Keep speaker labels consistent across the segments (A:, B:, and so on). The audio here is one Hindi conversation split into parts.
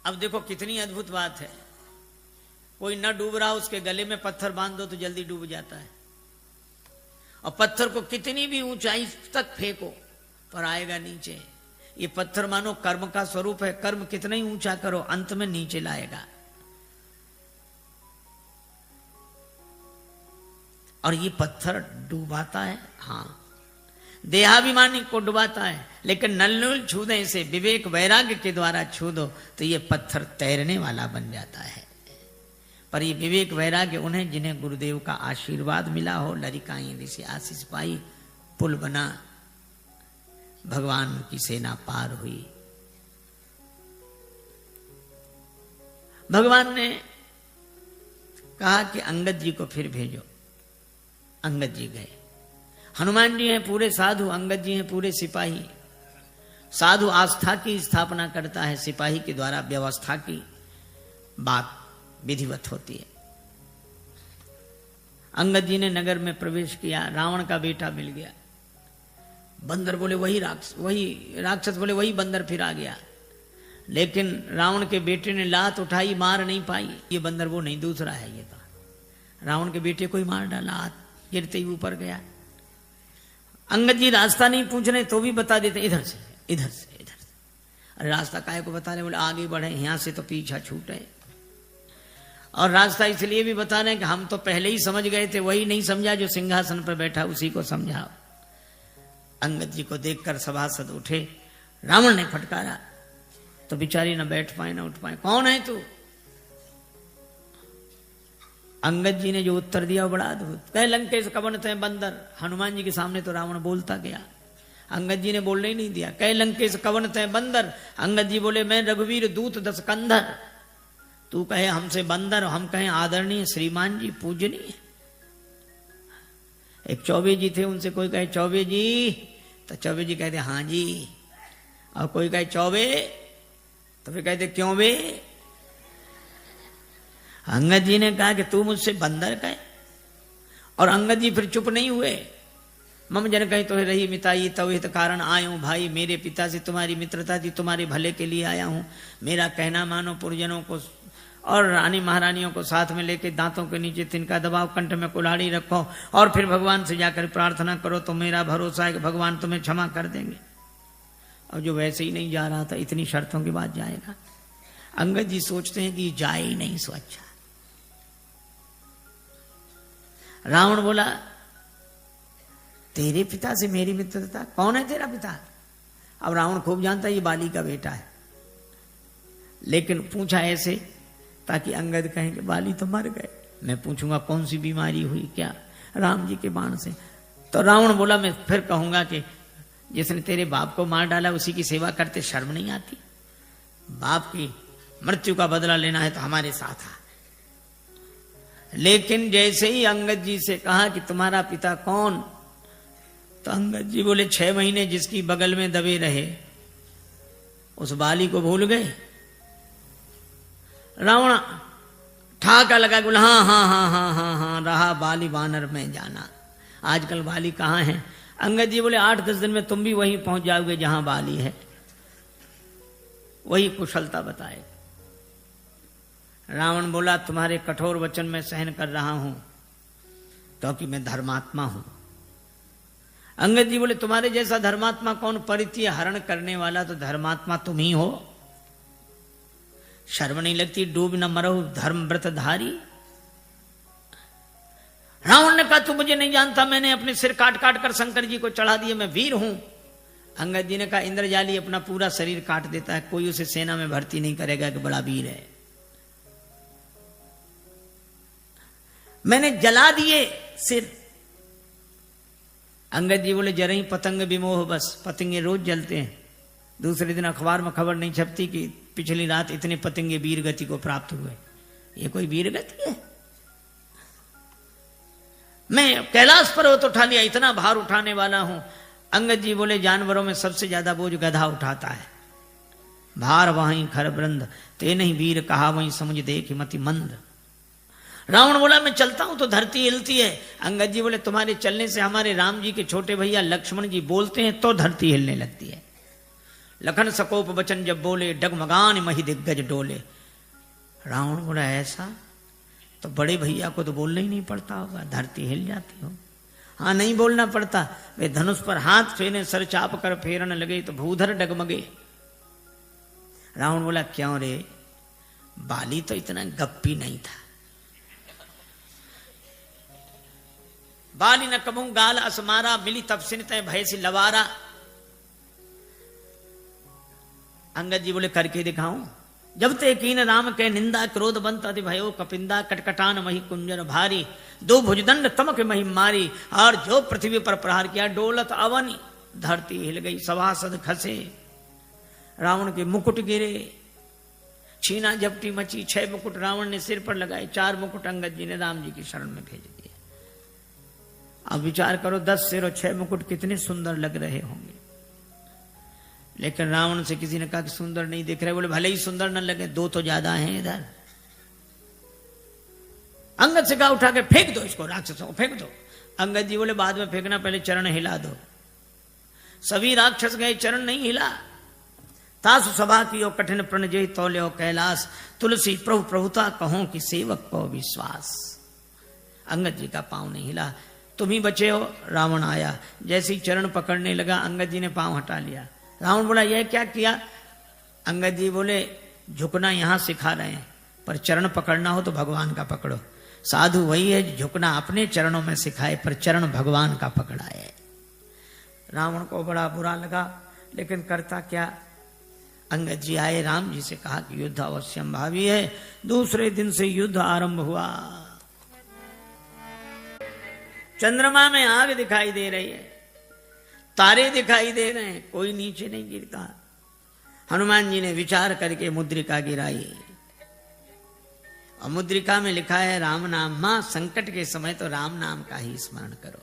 A: अब देखो कितनी अद्भुत बात है, कोई न डूब रहा उसके गले में पत्थर बांध दो तो जल्दी डूब जाता है, और पत्थर को कितनी भी ऊंचाई तक फेंको पर आएगा नीचे। ये पत्थर मानो कर्म का स्वरूप है, कर्म कितना ही ऊंचा करो अंत में नीचे लाएगा। और ये पत्थर डुबाता है, हाँ देहाभिमानी को डुबाता है, लेकिन नलनुल छू दे इसे विवेक वैराग्य के द्वारा छू दो तो ये पत्थर तैरने वाला बन जाता है। पर ये विवेक वैराग्य उन्हें जिन्हें गुरुदेव का आशीर्वाद मिला हो, लरिकाई ऋषि आशीष पाई, पुल बना, भगवान की सेना पार हुई। भगवान ने कहा कि अंगद जी को फिर भेजो। अंगद जी गए। हनुमान जी हैं पूरे साधु, अंगद जी हैं पूरे सिपाही। साधु आस्था की स्थापना करता है, सिपाही के द्वारा व्यवस्था की बात विधिवत होती है। अंगद जी ने नगर में प्रवेश किया, रावण का बेटा मिल गया। बंदर बोले वही राक्षस बोले वही बंदर फिर आ गया, लेकिन रावण के बेटे ने लात उठाई, मार नहीं पाई। ये बंदर वो नहीं, दूसरा है ये तो। रावण के बेटे को ही मार डाला, हाथ गिरते ही ऊपर गया। अंगद जी रास्ता नहीं पूछ रहे तो भी बता देते इधर से इधर से इधर से। अरे रास्ता काहे को बता रहे, बोले आगे बढ़े, यहां से तो पीछा छूटे। और रास्ता इसलिए भी बता रहे हैं कि हम तो पहले ही समझ गए थे, वही नहीं समझा जो सिंहासन पर बैठा उसी को समझाओ। अंगद जी को देखकर सभासद उठे, रावण ने फटकारा तो बिचारी न बैठ पाए न उठ पाए। कौन है तू? अंगद जी ने जो उत्तर दिया वो बड़ा अद्भुत। कह लंकेश कवन तय बंदर। हनुमान जी के सामने तो रावण बोलता गया, अंगद जी ने बोलने ही नहीं दिया। कह लंकेश कवन तय बंदर। अंगद जी बोले मैं रघुवीर दूत दस कंधर। तू कहे हमसे बंदर, हम कहें आदरणीय श्रीमान जी पूजनीय। एक चौबे जी थे, उनसे कोई कहे चौबे जी तो चौबे जी कहते हाँ जी, और कोई कहे चौबे तो फिर कहते क्यों बे। अंगद जी ने कहा कि तू मुझसे बंदर कहे, और अंगद जी फिर चुप नहीं हुए। मम जन कहीं तो रही मिताई तव हित कारण आयूं। भाई मेरे पिता से तुम्हारी मित्रता थी, तुम्हारे भले के लिए आया हूं। मेरा कहना मानो, पुरजनों को और रानी महारानियों को साथ में लेके दांतों के नीचे तिनका दबाव, कंठ में कुल्हाड़ी रखो और फिर भगवान से जाकर प्रार्थना करो तो मेरा भरोसा है कि भगवान तुम्हें क्षमा कर देंगे। और जो वैसे ही नहीं जा रहा था, इतनी शर्तों के बाद जाएगा। अंगद जी सोचते हैं कि जाए ही नहीं सो अच्छा। रावण बोला तेरे पिता से मेरी मित्रता, कौन है तेरा पिता? अब रावण खूब जानता है ये बाली का बेटा है, लेकिन पूछा ऐसे ताकि अंगद कहें कि बाली तो मर गए। मैं पूछूंगा कौन सी बीमारी हुई, क्या? राम जी के बाण से। तो रावण बोला मैं फिर कहूंगा कि जिसने तेरे बाप को मार डाला उसी की सेवा करते शर्म नहीं आती? बाप की मृत्यु का बदला लेना है तो हमारे साथ आ। लेकिन जैसे ही अंगद जी से कहा कि तुम्हारा पिता कौन, तो अंगद जी बोले 6 महीने जिसकी बगल में दबे रहे उस बाली को भूल गए। रावण ठाका लगा, बोला हाँ हाँ हाँ हाँ हाँ हाँ रहा बाली बानर में जाना। आजकल बाली कहाँ है? अंगद जी बोले 8-10 दिन में तुम भी वहीं पहुंच जाओगे जहां बाली है। वही कुशलता बताए। रावण बोला तुम्हारे कठोर वचन में सहन कर रहा हूं क्योंकि मैं धर्मात्मा हूं। अंगद जी बोले तुम्हारे जैसा धर्मात्मा कौन? परित्य हरण करने वाला तो धर्मात्मा तुम ही हो। शर्म नहीं लगती? डूब न मरो धर्म व्रत धारी। रावण ने कहा तू मुझे नहीं जानता, मैंने अपने सिर काट काट कर शंकर जी को चढ़ा दिए, मैं वीर हूं। अंगद जी ने कहा इंद्रजाली अपना पूरा शरीर काट देता है, कोई उसे सेना में भर्ती नहीं करेगा कि बड़ा वीर है। मैंने जला दिए सिर। अंगद जी बोले जरा ही पतंग विमोह, बस पतंगे रोज जलते हैं। दूसरे दिन अखबार में खबर नहीं छपती कि पिछली रात इतने पतंगे वीर गति को प्राप्त हुए। ये कोई वीर गति है? मैं कैलाश पर्वत उठा लिया, इतना भार उठाने वाला हूं। अंगद जी बोले जानवरों में सबसे ज्यादा बोझ गधा उठाता है। भार वहीं खरबरंद ते नहीं वीर कहा वहीं समझ दे कि मति मंद। रावण बोला मैं चलता हूं तो धरती हिलती है। अंगद जी बोले तुम्हारे चलने से हमारे राम जी के छोटे भैया लक्ष्मण जी बोलते हैं तो धरती हिलने लगती है। लखन सकोप वचन जब बोले, डगमगान मही दिग्गज डोले। रावण बोला ऐसा तो बड़े भैया को तो बोलना ही नहीं पड़ता होगा, धरती हिल जाती हो। हाँ नहीं बोलना पड़ता, वे धनुष पर हाथ फेरे, सर चाप कर फेरन लगे तो भूधर डगमगे। रावण बोला क्यों रे, बाली तो इतना गप्पी नहीं था। बाली न कबू गाल असमारा, मिली तब सिन तय भय सी लवारा। अंगद जी बोले करके दिखाऊं। जब ते कीन राम के निंदा, क्रोध बंत अति भयो कपिंदा। कटकटान मही कुंजर भारी, दो भुजदंड तमक मही मारी। और जो पृथ्वी पर प्रहार किया, डोलत अवनी, धरती हिल गई, सभासद खसे। रावण के मुकुट गिरे, छीना झपटी मची। 6 मुकुट रावण ने सिर पर लगाए, 4 मुकुट अंगद जी ने राम जी की शरण में भेज दिए। अब विचार करो, 10 सिर और 6 मुकुट कितने सुंदर लग रहे होंगे। लेकिन रावण से किसी ने कहा कि सुंदर नहीं दिख रहे। बोले भले ही सुंदर न लगे, 2 तो ज्यादा हैं इधर। अंगद से कहा उठा के फेंक दो इसको, राक्षसों को फेंक दो। अंगद जी बोले बाद में फेंकना, पहले चरण हिला दो। सभी राक्षस गए, चरण नहीं हिला। तासु सभा की कठिन प्रणजय तौल्यो कैलाश। तुलसी प्रभु प्रभुता कहो कि सेवक को विश्वास। अंगद जी का पांव नहीं हिला। तुम ही बचे हो। रावण आया, जैसे ही चरण पकड़ने लगा, अंगद जी ने पांव हटा लिया। रावण बोला यह क्या किया। अंगद जी बोले झुकना यहां सिखा रहे हैं, पर चरण पकड़ना हो तो भगवान का पकड़ो। साधु वही है झुकना अपने चरणों में सिखाए, पर चरण भगवान का पकड़ा है। रावण को बड़ा बुरा लगा, लेकिन करता क्या। अंगद जी आए, राम जी से कहा कि युद्ध अवश्यम भावी है। दूसरे दिन से युद्ध आरंभ हुआ। चंद्रमा में आग दिखाई दे रही है, तारे दिखाई दे रहे हैं, कोई नीचे नहीं गिरता। हनुमान जी ने विचार करके मुद्रिका गिराई, और मुद्रिका में लिखा है राम नाम। मां संकट के समय तो राम नाम का ही स्मरण करो।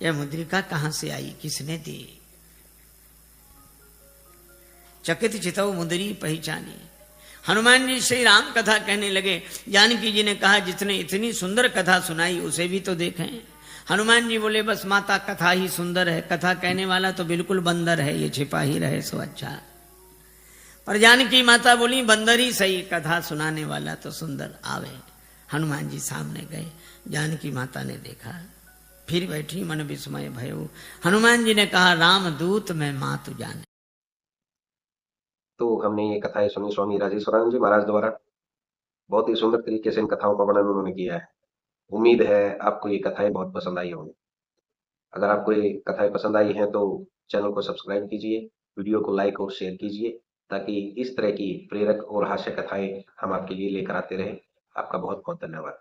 A: यह मुद्रिका कहां से आई, किसने दी। चकित चितौ मुद्री पहचानी। हनुमान जी श्री राम कथा कहने लगे। जानकी जी ने कहा जिसने इतनी सुंदर कथा सुनाई उसे भी तो देखें। हनुमान जी बोले बस माता कथा ही सुंदर है, कथा कहने वाला तो बिल्कुल बंदर है, ये छिपा ही रहे सो अच्छा। पर जानकी माता बोली बंदर ही सही, कथा सुनाने वाला तो सुंदर आवे। हनुमान जी सामने गए, जानकी माता ने देखा, फिर बैठी मन विस्मय भयो। हनुमान जी ने कहा राम दूत मैं मातु जाने।
B: तो हमने ये कथाएं सुनी स्वामी राजेश्वरानंद जी महाराज द्वारा। बहुत ही सुंदर तरीके से इन कथाओं का वर्णन उन्होंने किया है। उम्मीद है आपको ये कथाएं बहुत पसंद आई होंगी। अगर आपको ये कथाएं पसंद आई हैं तो चैनल को सब्सक्राइब कीजिए, वीडियो को लाइक और शेयर कीजिए, ताकि इस तरह की प्रेरक और हास्य कथाएं हम आपके लिए लेकर आते रहें। आपका बहुत बहुत धन्यवाद।